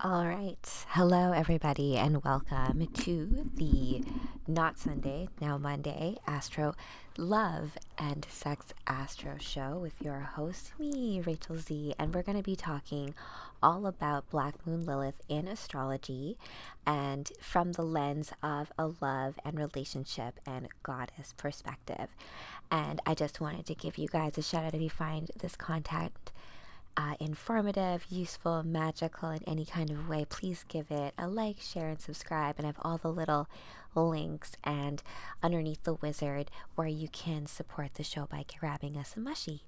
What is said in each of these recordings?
All right. Hello, everybody, and welcome to the not Sunday, now Monday, Astro Love and Sex Astro show with your host, me, Rachel Z. And we're going to be talking all about Black Moon Lilith in astrology and from the lens of a love and relationship and goddess perspective. And I just wanted to give you guys a shout out if you find this content informative, useful, magical in any kind of way, please give it a like, share, and subscribe. And I have all the little links and underneath the wizard where you can support the show by grabbing us a mushy.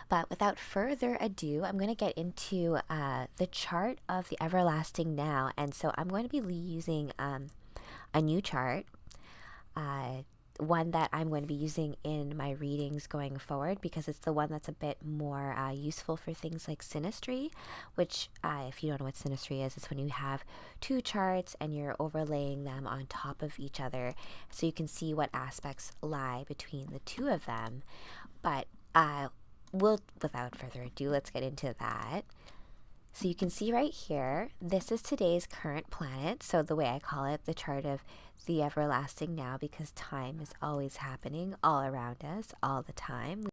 But without further ado, I'm going to get into the chart of the everlasting now. And so I'm going to be using a new chart. One that I'm going to be using in my readings going forward because it's the one that's a bit more useful for things like synastry, which if you don't know what synastry is, it's when you have two charts and you're overlaying them on top of each other so you can see what aspects lie between the two of them. But without further ado, let's get into that. So you can see right here, this is today's current planet. So the way I call it, the chart of the everlasting now, because time is always happening all around us, all the time.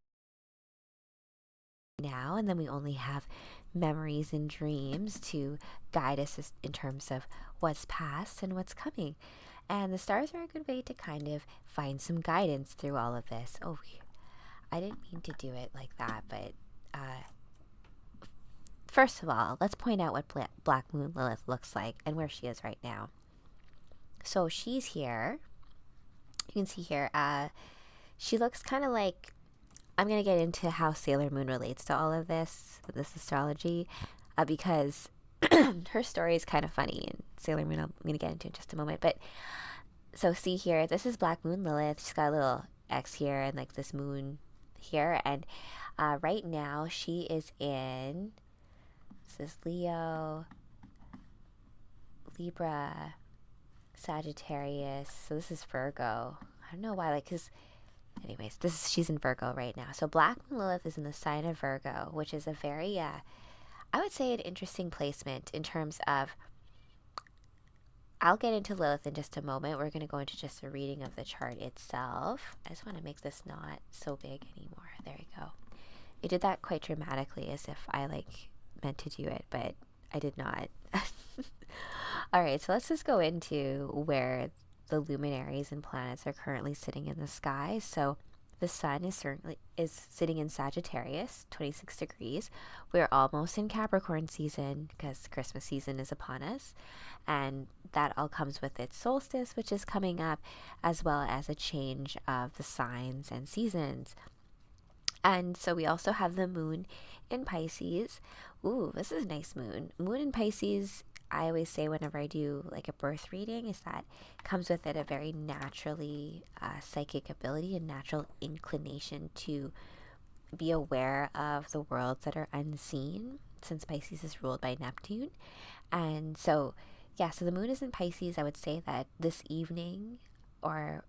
Now, and then we only have memories and dreams to guide us in terms of what's past and what's coming. And the stars are a good way to kind of find some guidance through all of this. Oh, I didn't mean to do it like that, but first of all, let's point out what Black Moon Lilith looks like and where she is right now. So she's here. You can see here, she looks kind of like, I'm going to get into how Sailor Moon relates to all of this astrology, because her story is kind of funny, and Sailor Moon I'm going to get into in just a moment. But so see here, this is Black Moon Lilith. She's got a little X here and like this moon here. And right now she is in... This is Leo, Libra, Sagittarius. So this is Virgo. I don't know why, because anyways, she's in Virgo right now. So Black Moon Lilith is in the sign of Virgo, which is a very, I would say, an interesting placement in terms of, I'll get into Lilith in just a moment. We're going to go into just a reading of the chart itself. I just want to make this not so big anymore. There we go. I did that quite dramatically as if I meant to do it, but I did not. All right, so let's just go into where the luminaries and planets are currently sitting in the sky. So the sun is sitting in Sagittarius, 26 degrees. We're almost in Capricorn season because Christmas season is upon us, and that all comes with its solstice, which is coming up, as well as a change of the signs and seasons. And so we also have the moon in Pisces. Ooh, this is a nice moon. Moon in Pisces, I always say whenever I do like a birth reading, is that comes with it a very naturally psychic ability and natural inclination to be aware of the worlds that are unseen, since Pisces is ruled by Neptune. And so, yeah, so the moon is in Pisces. I would say that this evening or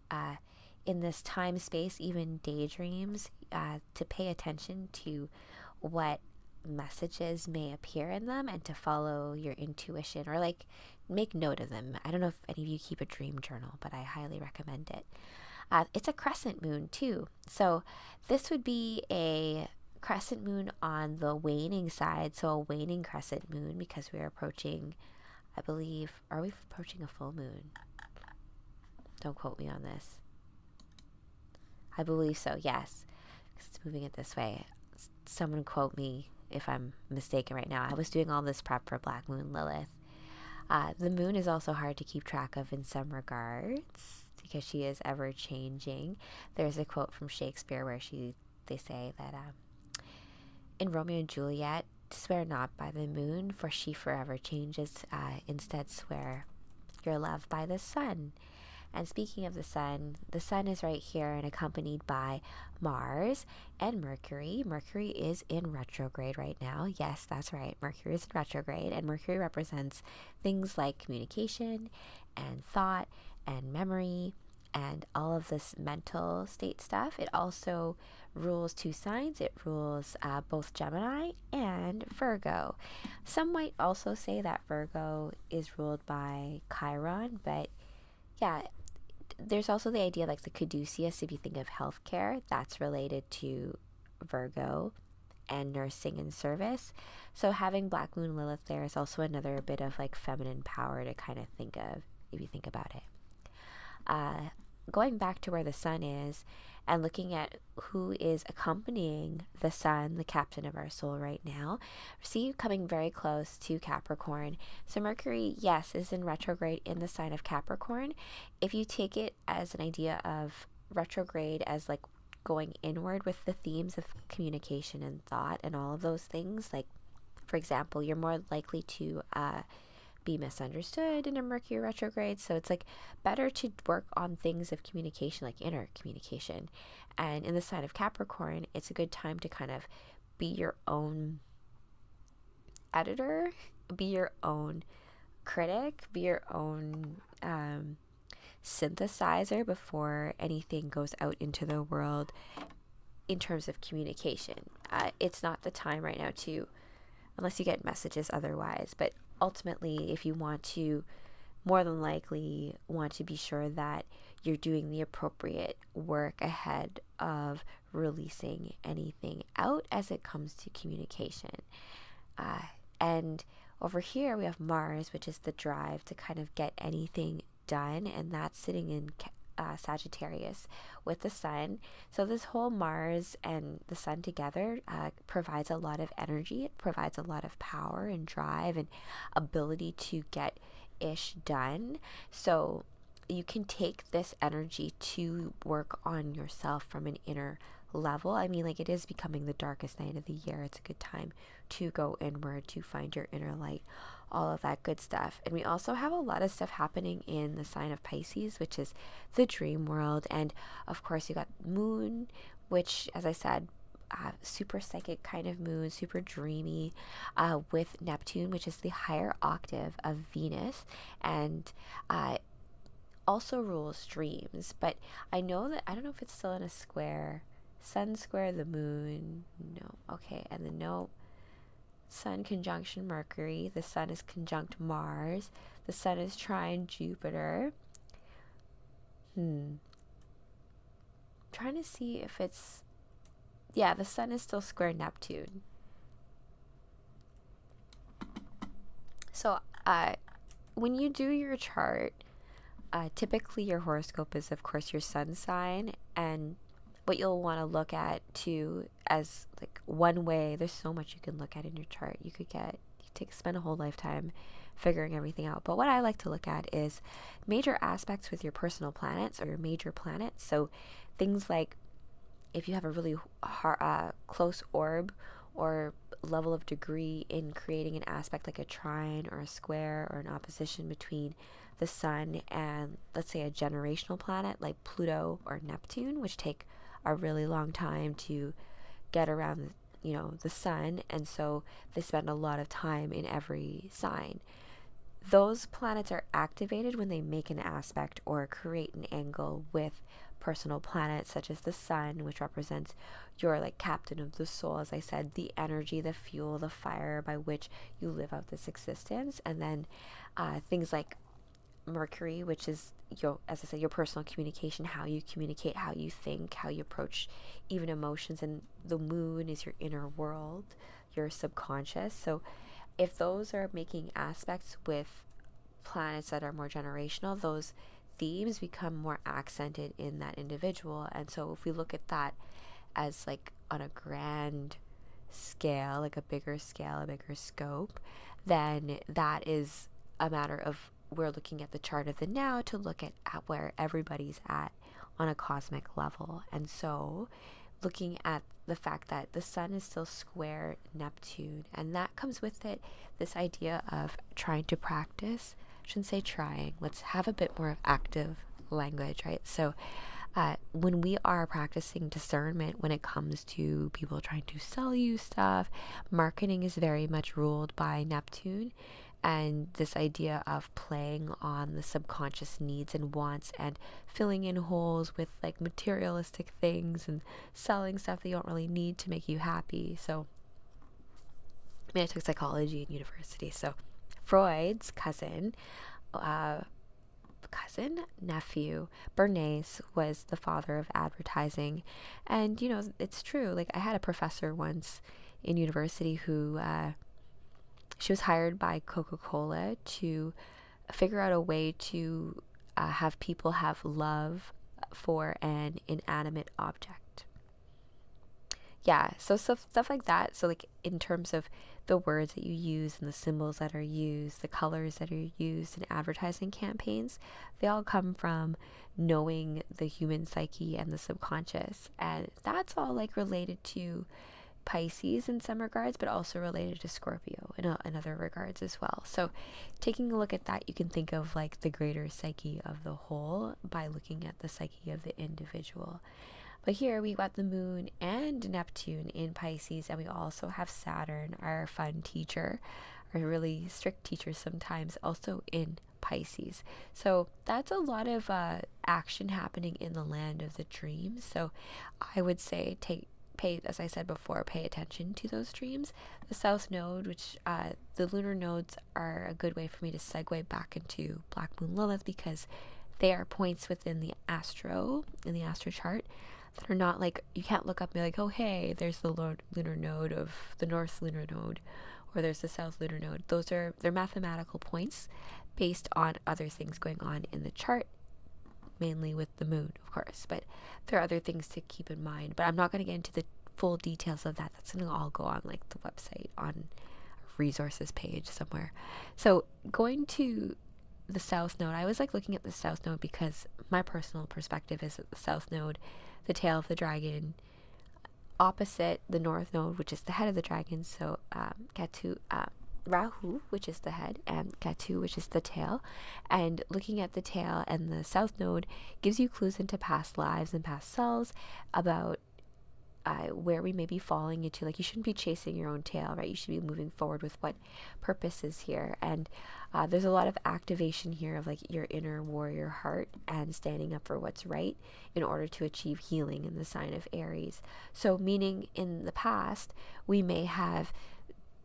in this time space, even daydreams, to pay attention to what messages may appear in them and to follow your intuition or make note of them. I don't know if any of you keep a dream journal, but I highly recommend it. It's a crescent moon too. So this would be a crescent moon on the waning side. So a waning crescent moon because we're approaching, I believe, are we approaching a full moon? Don't quote me on this. I believe so, yes. Because it's moving it this way. Someone quote me if I'm mistaken right now. I was doing all this prep for Black Moon Lilith. The moon is also hard to keep track of in some regards because she is ever changing. There's a quote from Shakespeare where they say that in Romeo and Juliet, swear not by the moon, for she forever changes. Instead, swear your love by the sun. And speaking of the sun is right here and accompanied by Mars and Mercury. Mercury is in retrograde right now. Yes, that's right. Mercury is in retrograde, and Mercury represents things like communication and thought and memory and all of this mental state stuff. It also rules 2 signs. It rules both Gemini and Virgo. Some might also say that Virgo is ruled by Chiron, but yeah, there's also the idea like the caduceus, if you think of healthcare, that's related to Virgo and nursing and service. So having Black Moon Lilith there is also another bit of like feminine power to kind of think of if you think about it. Going back to where the sun is and looking at who is accompanying the sun, the captain of our soul right now, see coming very close to Capricorn. So Mercury, yes, is in retrograde in the sign of Capricorn. If you take it as an idea of retrograde as like going inward with the themes of communication and thought and all of those things, like for example, you're more likely to be misunderstood in a Mercury retrograde. So it's like better to work on things of communication, like inner communication. And in the sign of Capricorn, it's a good time to kind of be your own editor, be your own critic, be your own synthesizer before anything goes out into the world in terms of communication. It's not the time right now to, unless you get messages otherwise, but ultimately, if you want to, more than likely want to be sure that you're doing the appropriate work ahead of releasing anything out as it comes to communication. And over here we have Mars, which is the drive to kind of get anything done, and that's sitting in Sagittarius with the sun. So this whole Mars and the sun together provides a lot of energy. It provides a lot of power and drive and ability to get ish done. So you can take this energy to work on yourself from an inner level. I mean, like, it is becoming the darkest night of the year. It's a good time to go inward, to find your inner light, all of that good stuff. And we also have a lot of stuff happening in the sign of Pisces, which is the dream world. And of course, you got moon, which, as I said, super psychic kind of moon, super dreamy, with Neptune, which is the higher octave of Venus, and also rules dreams. But I know that, I don't know if it's still in a square. Sun square the moon, no, okay, and then no, sun conjunction Mercury, the sun is conjunct Mars, the sun is trine Jupiter. Trying to see if it's, yeah, the sun is still square Neptune. So when you do your chart, typically your horoscope is of course your sun sign, and what you'll want to look at too, as like one way, there's so much you can look at in your chart. You could spend a whole lifetime figuring everything out. But what I like to look at is major aspects with your personal planets or your major planets. So things like if you have a really close orb or level of degree in creating an aspect like a trine or a square or an opposition between the sun and, let's say, a generational planet like Pluto or Neptune, which take a really long time to get around, the sun, and so they spend a lot of time in every sign. Those planets are activated when they make an aspect or create an angle with personal planets such as the sun, which represents your like captain of the soul, as I said, the energy, the fuel, the fire by which you live out this existence. And then things like Mercury, which is as I said, your personal communication, how you communicate, how you think, how you approach even emotions. And the moon is your inner world, your subconscious. So if those are making aspects with planets that are more generational, those themes become more accented in that individual. And so if we look at that as like on a grand scale, like a bigger scale, a bigger scope, then that is a matter of, we're looking at the chart of the now to look at where everybody's at on a cosmic level. And so looking at the fact that the sun is still square Neptune, and that comes with it this idea of trying to practice. I shouldn't say trying, let's have a bit more of active language, right? So when we are practicing discernment when it comes to people trying to sell you stuff, marketing is very much ruled by Neptune. and this idea of playing on the subconscious needs and wants and filling in holes with like materialistic things and selling stuff that you don't really need to make you happy. So I mean, I took psychology in university, so Freud's nephew, Bernays, was the father of advertising. And, you know, it's true. Like, I had a professor once in university who, she was hired by Coca-Cola to figure out a way to have people have love for an inanimate object. Yeah, so stuff like that. So, like, in terms of the words that you use and the symbols that are used, the colors that are used in advertising campaigns, they all come from knowing the human psyche and the subconscious. And that's all like related to Pisces in some regards, but also related to Scorpio in other regards as well. So taking a look at that, you can think of like the greater psyche of the whole by looking at the psyche of the individual. But here we got the moon and Neptune in Pisces, and we also have Saturn, our fun teacher, our really strict teacher sometimes, also in Pisces. So that's a lot of action happening in the land of the dreams. So I would say pay, as I said before, pay attention to those dreams. The South Node, which the lunar nodes are a good way for me to segue back into Black Moon Lilith, because they are points within the Astro, in the Astro chart, that are not like, you can't look up and be like, oh hey, there's the lunar node of the North lunar node, or there's the South lunar node. They're mathematical points based on other things going on in the chart, mainly with the moon, of course, but there are other things to keep in mind. But I'm not going to get into the full details of that. That's going to all go on like the website on resources page somewhere. So going to the South Node, I was like looking at the South Node because my personal perspective is that the South Node, the tail of the dragon, opposite the North Node, which is the head of the dragon. So Ketu, Rahu, which is the head, and Ketu, which is the tail. And looking at the tail and the South Node gives you clues into past lives and past selves about where we may be falling into. Like, you shouldn't be chasing your own tail, right? You should be moving forward with what purpose is here. And there's a lot of activation here of like your inner warrior heart and standing up for what's right in order to achieve healing in the sign of Aries. So meaning in the past, we may have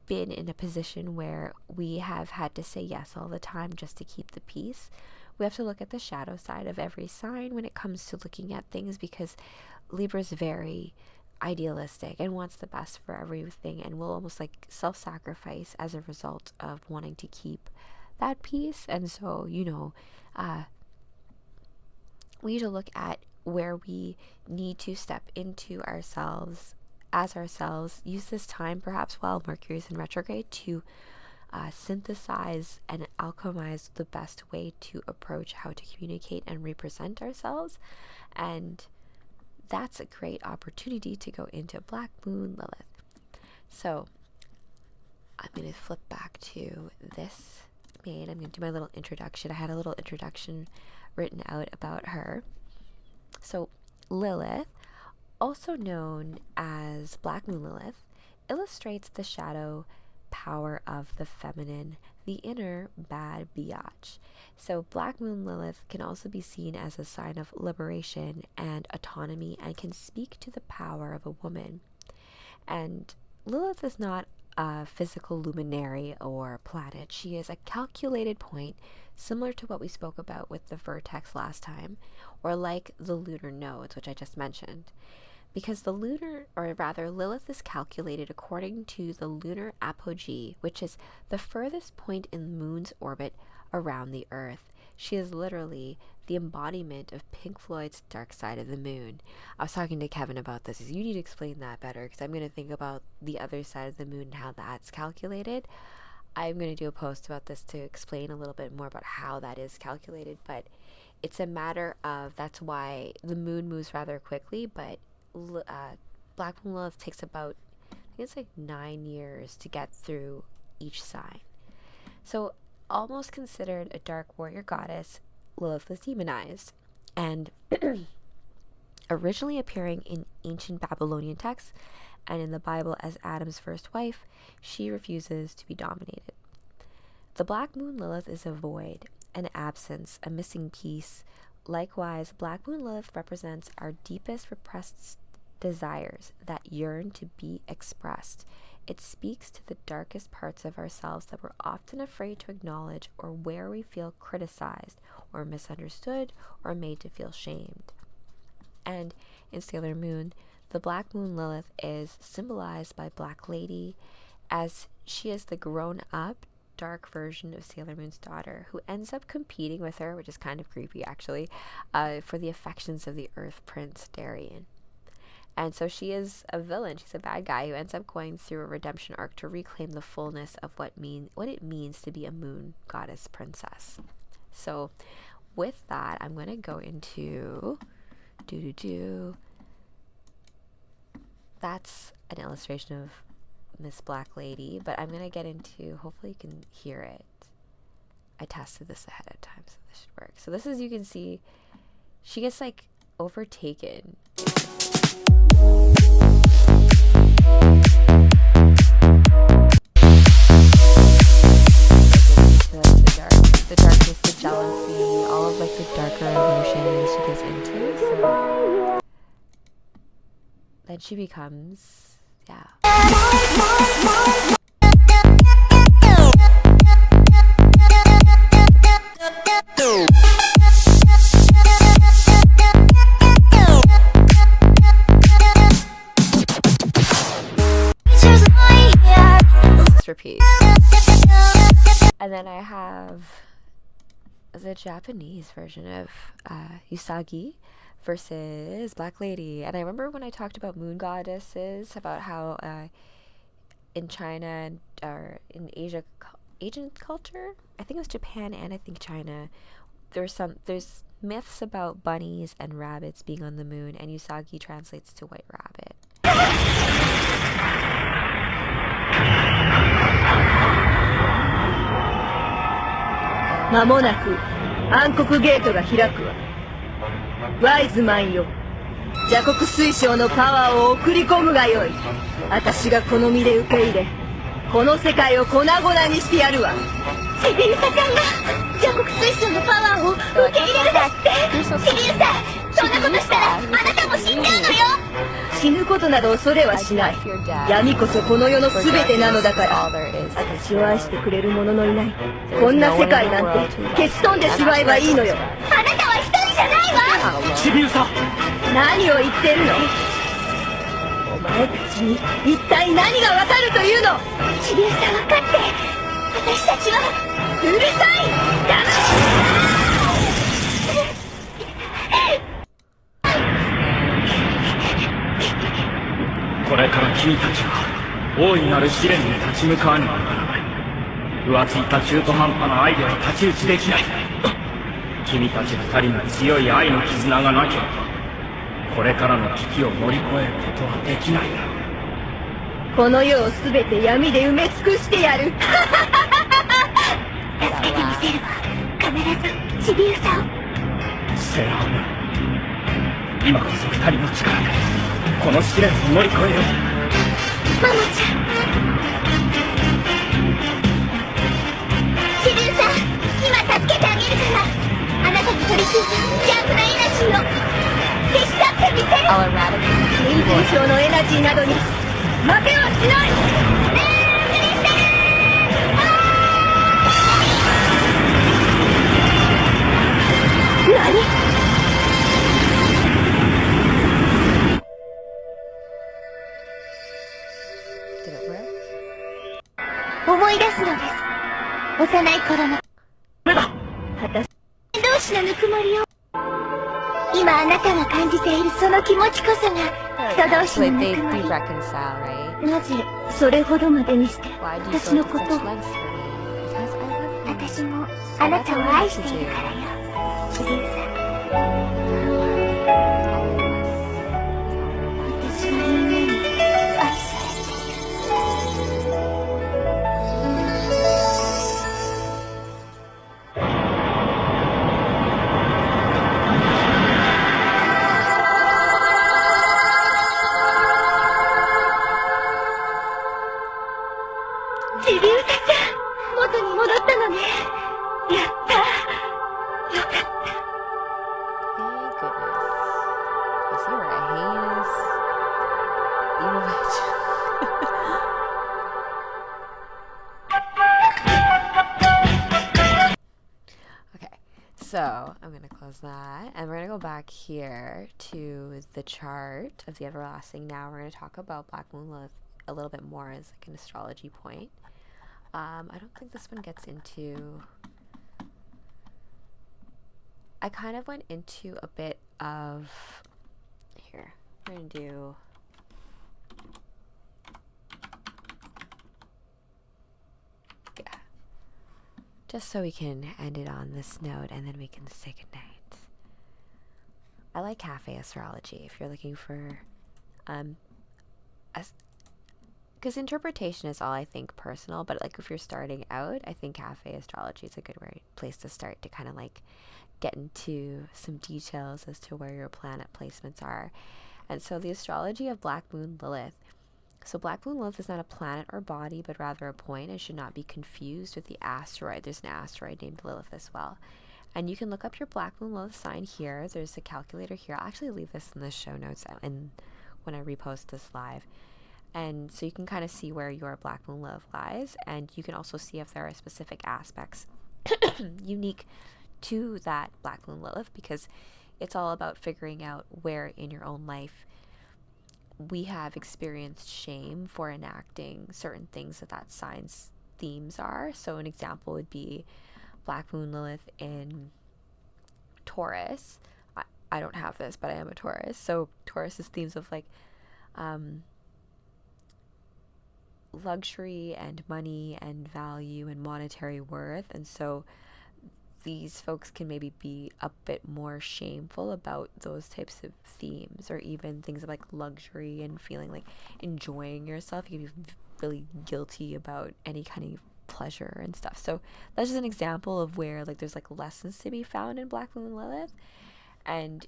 been in a position where we have had to say yes all the time just to keep the peace. We have to look at the shadow side of every sign when it comes to looking at things, because Libra's very idealistic and wants the best for everything, and will almost like self-sacrifice as a result of wanting to keep that peace. And so, you know, we need to look at where we need to step into ourselves as ourselves, use this time perhaps while Mercury's in retrograde to synthesize and alchemize the best way to approach how to communicate and represent ourselves. And that's a great opportunity to go into Black Moon Lilith. So I'm going to flip back to this maid. I'm going to do my little introduction. I had a little introduction written out about her. So Lilith, also known as Black Moon Lilith, illustrates the shadow power of the feminine, the inner bad biatch. So Black Moon Lilith can also be seen as a sign of liberation and autonomy, and can speak to the power of a woman. And Lilith is not a physical luminary or planet. She is a calculated point, similar to what we spoke about with the vertex last time, or like the lunar nodes, which I just mentioned. Because the lunar, or rather Lilith, is calculated according to the lunar apogee, which is the furthest point in the moon's orbit around the Earth. She is literally the embodiment of Pink Floyd's Dark Side of the Moon. I was talking to Kevin about this. You need to explain that better, because I'm going to think about the other side of the moon and how that's calculated. I'm going to do a post about this to explain a little bit more about how that is calculated, but it's a matter of, that's why the moon moves rather quickly, but Black Moon Lilith takes about, I think it's like 9 years to get through each sign. So almost considered a dark warrior goddess, Lilith was demonized, and originally appearing in ancient Babylonian texts and in the Bible as Adam's first wife, she refuses to be dominated. The Black Moon Lilith is a void, an absence, a missing piece. Likewise, Black Moon Lilith represents our deepest repressed desires that yearn to be expressed. It speaks to the darkest parts of ourselves that we're often afraid to acknowledge, or where we feel criticized or misunderstood or made to feel shamed. And in Sailor Moon, the Black Moon Lilith is symbolized by Black Lady, as she is the grown-up, dark version of Sailor Moon's daughter, who ends up competing with her, which is kind of creepy actually, for the affections of the Earth Prince Darien. And so she is a villain. She's a bad guy who ends up going through a redemption arc to reclaim the fullness of what it means to be a moon goddess princess. So with that, I'm going to go into that's an illustration of Miss Black Lady, but I'm going to get into, hopefully you can hear it. I tested this ahead of time, so this should work. So this is, you can see, she gets like overtaken. The darkness, the jealousy, all of like the darker emotions she gives into. So then she becomes, yeah. Let's repeat. And then I have the Japanese version of Usagi versus Black Lady. And I remember when I talked about moon goddesses, about how in China or in Asian culture, I think it was Japan and I think China, there's myths about bunnies and rabbits being on the moon, and Usagi translates to white rabbit. 間もなく暗黒ゲートが開くわ。ワイズマンよ、邪国水晶のパワーを送り込むがよい。私がこの身で受け入れ、この世界を粉々にしてやるわ。シリウサちゃんが邪国水晶のパワーを受け入れるだって。シリウサ、そんなことしたらあなたも死んじゃうのよ。死ぬことなど恐れはしない。闇こそこの世の全てなのだから。私を愛してくれる者のいないこんな世界なんて消し飛んでしまえばいいのよ。あなたは一人じゃないわ。シリウサ、何を言ってるの。お前たちに一体何がわかるというの。シリウサ、分かって。私たちはうるさい。黙これから君たちは大いなる試練に立ち向かわねばならない。浮ついた中途半端な愛では太刀打ちできない。君たち二人の強い愛の絆がなければこれからの危機を乗り越えることはできないだろう。この世を全て闇で埋め尽くしてやる。助けてみせるわ。必ずシリウサを。セラーム、今こそ二人の力でこの試練を乗り越えよう。マモちゃん、シリウサ、今助けてあげるから。あなたに取り組む邪悪なエナジーを消し去ってみせる。臨時症のエナジーなどに負けはしない。何？思い出すのです。幼い頃の私同士のぬくもりを。今あなたが感じているその気持ちこそが人同士のぬくもり。なぜそれほどまでにして私のことを。私もあなたを愛しているからよ、シリウサ。私はみんなに愛されている。シリウサちゃん、元に戻ったのね。heinous. You are a heinous evil bitch. Okay, so I'm going to close that. And we're going to go back here to the chart of the everlasting. Now we're going to talk about Black Moon Lilith a little bit more as like an astrology point. I don't think this one gets into... I kind of went into a bit of... Here, we're going to do... Yeah. Just so we can end it on this note and then we can say goodnight. I like cafe astrology if you're looking for... because interpretation is all, I think, personal, but like if you're starting out, I think cafe astrology is a good place to start to kind of like get into some details as to where your planet placements are. And so the astrology of Black Moon Lilith. So Black Moon Lilith is not a planet or body, but rather a point and should not be confused with the asteroid. There's an asteroid named Lilith as well. And you can look up your Black Moon Lilith sign here. There's a calculator here. I'll actually leave this in the show notes and when I repost this live. And so you can kind of see where your Black Moon Lilith lies. And you can also see if there are specific aspects unique to that Black Moon Lilith, because it's all about figuring out where in your own life we have experienced shame for enacting certain things that sign's themes are. So an example would be Black Moon Lilith in Taurus. I don't have this, but I am a Taurus. So Taurus is themes of like luxury and money and value and monetary worth. And so these folks can maybe be a bit more shameful about those types of themes, or even things of like luxury and feeling like enjoying yourself. You can be really guilty about any kind of pleasure and stuff. So that's just an example of where like there's like lessons to be found in Black Moon Lilith. And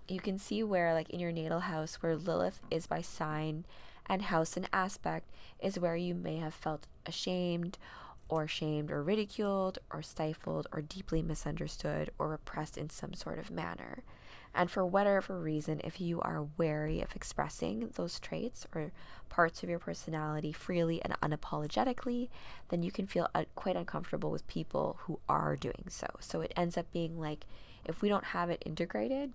you can see where like in your natal house, where Lilith is by sign and house and aspect, is where you may have felt ashamed or shamed or ridiculed or stifled or deeply misunderstood or repressed in some sort of manner. And for whatever reason, if you are wary of expressing those traits or parts of your personality freely and unapologetically, then you can feel quite uncomfortable with people who are doing so. So it ends up being like, if we don't have it integrated,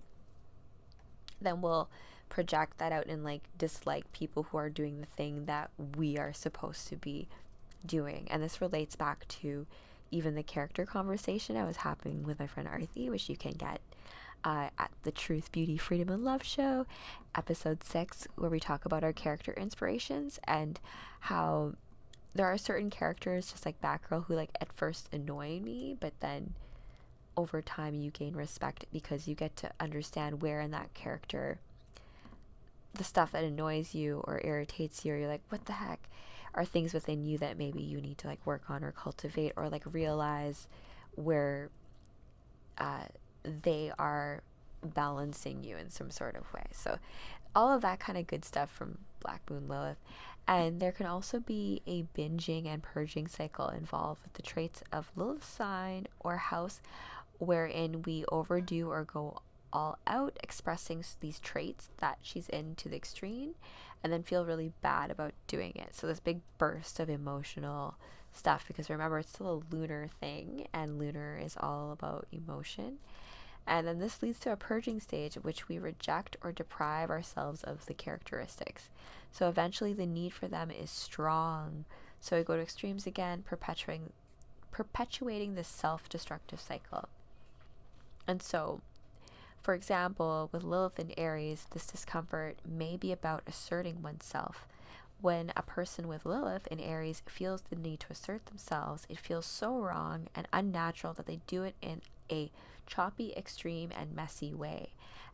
then we'll project that out and like dislike people who are doing the thing that we are supposed to be doing. And this relates back to even the character conversation I was having with my friend Arthi, which you can get at the Truth, Beauty, Freedom, and Love show, episode 6, where we talk about our character inspirations and how there are certain characters, just like Batgirl, who like at first annoy me, but then over time you gain respect because you get to understand where in that character the stuff that annoys you or irritates you, or you're like, what the heck, are things within you that maybe you need to like work on or cultivate, or like realize where they are balancing you in some sort of way. So all of that kind of good stuff from Black Moon Lilith. And there can also be a binging and purging cycle involved with the traits of Lilith's sign or house, wherein we overdo or go all out expressing these traits that she's in to the extreme, and then feel really bad about doing it. So this big burst of emotional stuff, because remember, it's still a lunar thing, and lunar is all about emotion. And then this leads to a purging stage in which we reject or deprive ourselves of the characteristics. So eventually the need for them is strong. So we go to extremes again, perpetuating this self-destructive cycle. And so, for example, with Lilith in Aries, this discomfort may be about asserting oneself. When a person with Lilith in Aries feels the need to assert themselves, it feels so wrong and unnatural that they do it in a choppy, extreme, and messy way.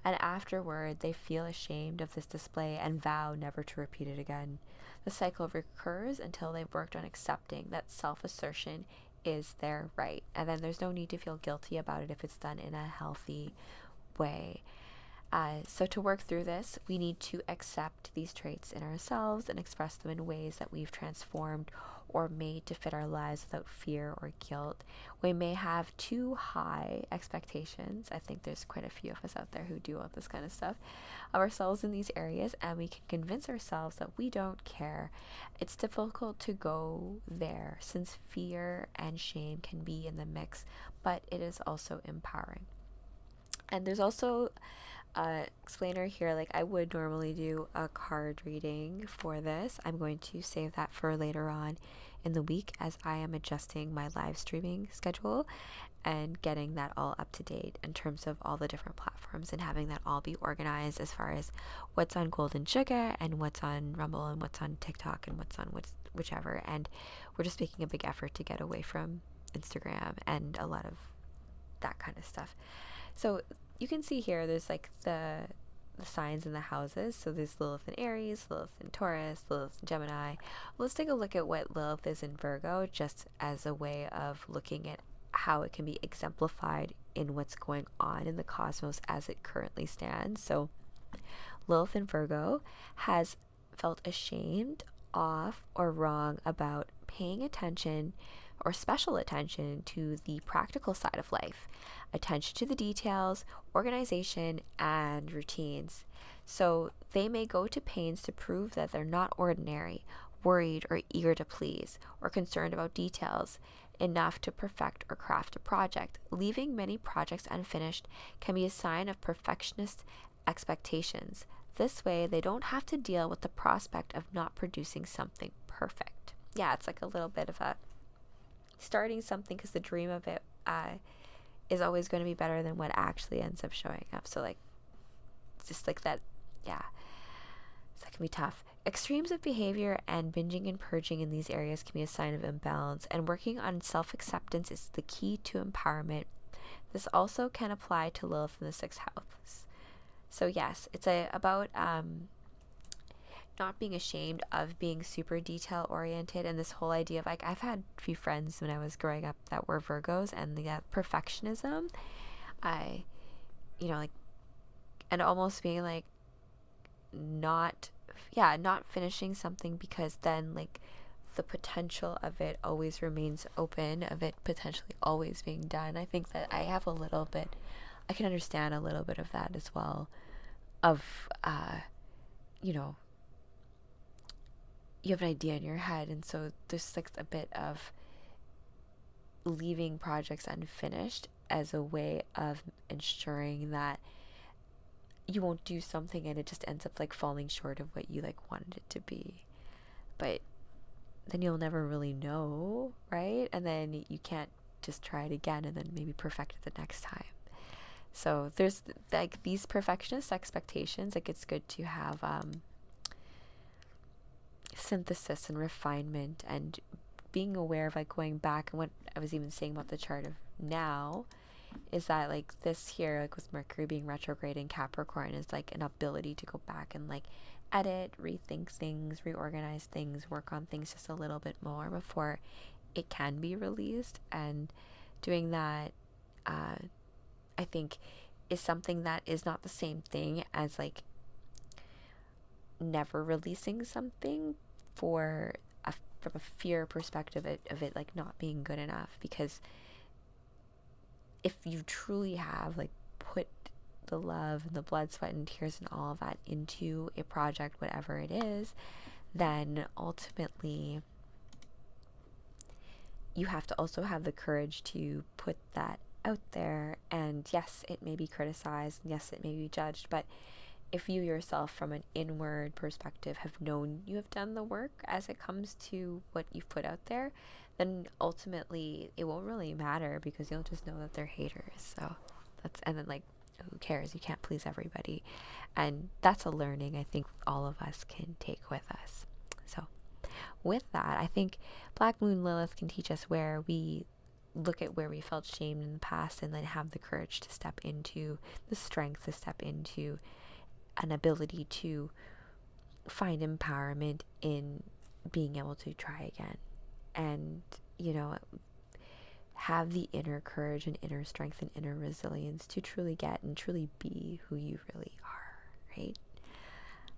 And afterward, they feel ashamed of this display and vow never to repeat it again. The cycle recurs until they've worked on accepting that self-assertion is their right. And then there's no need to feel guilty about it if it's done in a healthy way. So to work through this, we need to accept these traits in ourselves and express them in ways that we've transformed or made to fit our lives without fear or guilt. We may have too high expectations. I think there's quite a few of us out there who do all this kind of stuff of ourselves in these areas, and we can convince ourselves that we don't care. It's difficult to go there since fear and shame can be in the mix, but it is also empowering. And there's also explainer here. Like, I would normally do a card reading for this. I'm going to save that for later on in the week, as I am adjusting my live streaming schedule and getting that all up to date in terms of all the different platforms, and having that all be organized as far as what's on Golden Sugar and what's on Rumble and what's on TikTok and what's on whichever. And we're just making a big effort to get away from Instagram and a lot of that kind of stuff. So you can see here there's like the signs in the houses. So there's Lilith in Aries, Lilith in Taurus, Lilith in Gemini. Let's take a look at what Lilith is in Virgo, just as a way of looking at how it can be exemplified in what's going on in the cosmos as it currently stands. So Lilith in Virgo has felt ashamed, off, or wrong about paying attention or special attention to the practical side of life, attention to the details, organization, and routines. So they may go to pains to prove that they're not ordinary, worried or eager to please, or concerned about details enough to perfect or craft a project. Leaving many projects unfinished can be a sign of perfectionist expectations. This way, they don't have to deal with the prospect of not producing something perfect. Yeah, it's like a little bit of a starting something, because the dream of it is always going to be better than what actually ends up showing up. So like, it's just like that. Yeah, so that can be tough. Extremes of behavior and binging and purging in these areas can be a sign of imbalance, and working on self-acceptance is the key to empowerment. This also can apply to Lilith in the 6th house. So yes, it's about not being ashamed of being super detail oriented, and this whole idea of, like, I've had a few friends when I was growing up that were Virgos, and the perfectionism, like, and almost being like not finishing something, because then like the potential of it always remains open, of it potentially always being done. I think that I can understand a little bit of that as well, of you have an idea in your head, and so there's like a bit of leaving projects unfinished as a way of ensuring that you won't do something and it just ends up like falling short of what you like wanted it to be. But then you'll never really know, right? And then you can't just try it again and then maybe perfect it the next time. So there's like these perfectionist expectations. Like, it's good to have synthesis and refinement, and being aware of like going back. And what I was even saying about the chart of now is that like this here, like with Mercury being retrograde in Capricorn, is like an ability to go back and like edit, rethink things, reorganize things, work on things just a little bit more before it can be released. And doing that, I think, is something that is not the same thing as like never releasing something from a fear perspective of it like not being good enough. Because if you truly have like put the love and the blood, sweat, and tears and all of that into a project, whatever it is, then ultimately you have to also have the courage to put that out there. And yes, it may be criticized, and yes, it may be judged, but if you yourself from an inward perspective have known you have done the work as it comes to what you've put out there, then ultimately it won't really matter, because you'll just know that they're haters. So and then like, who cares? You can't please everybody. And that's a learning I think all of us can take with us. So with that, I think Black Moon Lilith can teach us where we look at where we felt shamed in the past, and then have the courage to step into the strength, to step into an ability to find empowerment in being able to try again, and have the inner courage and inner strength and inner resilience to truly get and truly be who you really are, right?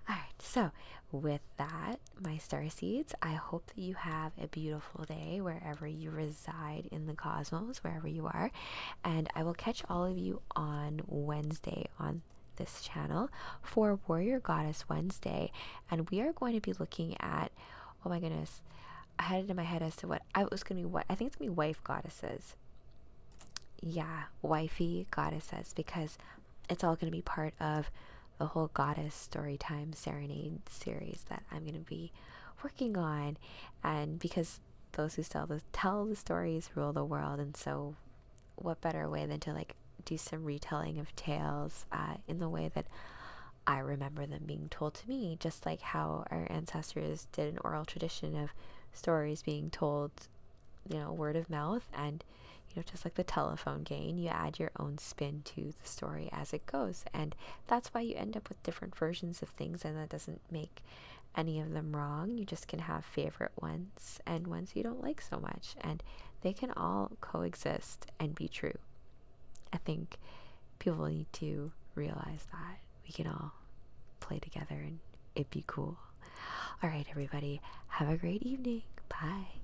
All right, So, with that, my star seeds, I hope that you have a beautiful day wherever you reside in the cosmos, wherever you are. And I will catch all of you on Wednesday on this channel for Warrior Goddess Wednesday. And we are going to be looking at, oh my goodness, I had it in my head as to what I was going to be, what I think it's going to be wife goddesses. Yeah, wifey goddesses, because it's all going to be part of the whole goddess storytime serenade series that I'm going to be working on. And because those who tell the stories rule the world, and so what better way than to like do some retelling of tales in the way that I remember them being told to me, just like how our ancestors did an oral tradition of stories being told, word of mouth. And just like the telephone game, you add your own spin to the story as it goes. And that's why you end up with different versions of things, and that doesn't make any of them wrong. You just can have favorite ones and ones you don't like so much, and they can all coexist and be true. I think people need to realize that we can all play together and it'd be cool. All right, everybody, have a great evening. Bye.